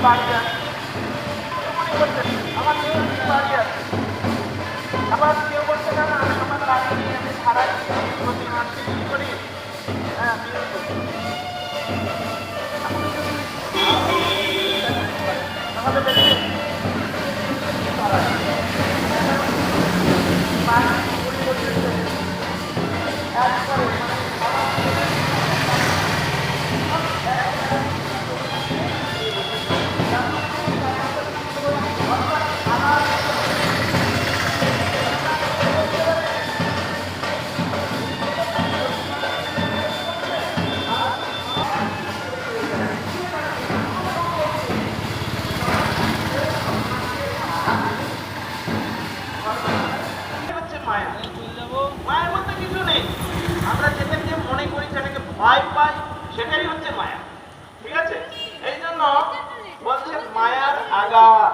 বাড়ি আছে, মনে করছেন আমার কেউ বাড়ি আছে, আবার কেউ বলছে না না আমি আমার বাড়ি নিয়ে আমি ভাড়া প্রতি মাসে কি করি, হ্যাঁ বিল করি। আমাদের দেশে মায়া, মায়ের মধ্যে কিছু নেই। আমরা যেটাকে মনে করি, যেটাকে ভয় পাই, সেটাই হচ্ছে মায়া। ঠিক আছে, এই জন্য বলছে মায়ার আগার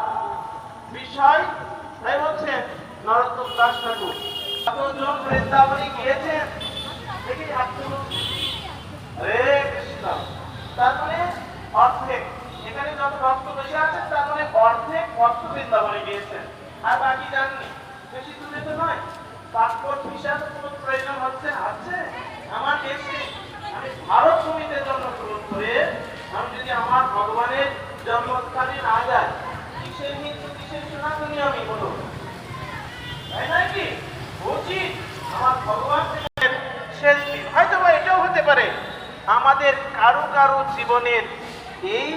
বিষয়। তাই বলছে নরোত্তম দাস ঠাকুর কতজন বৃন্দাবনে গিয়েছেন দেখি হাত তুলুন। হরে কৃষ্ণ। তার মানে অর্ধেক, এখানে যত ভক্ত বসে আছেন তার মানে অর্ধেক ভক্ত বৃন্দাবনে গিয়েছেন, আর বাকি যাননি। বেশি দূরে তো নয়, পাসপোর্ট ভিসার কোনো প্রয়োজন হচ্ছে আছে আমার দেশে। আমি ভারত ভূমিতে জন্মগ্রহণ করে আমি যদি আমার ভগবানের জন্মস্থানে না যাই, কিসের হিন্দু কিসের সনাতনী আমি বলো, তাই নয় কি? উচিত আমার ভগবান শেষ দিন। হয়তো বা এটাও হতে পারে আমাদের কারো কারো জীবনের এই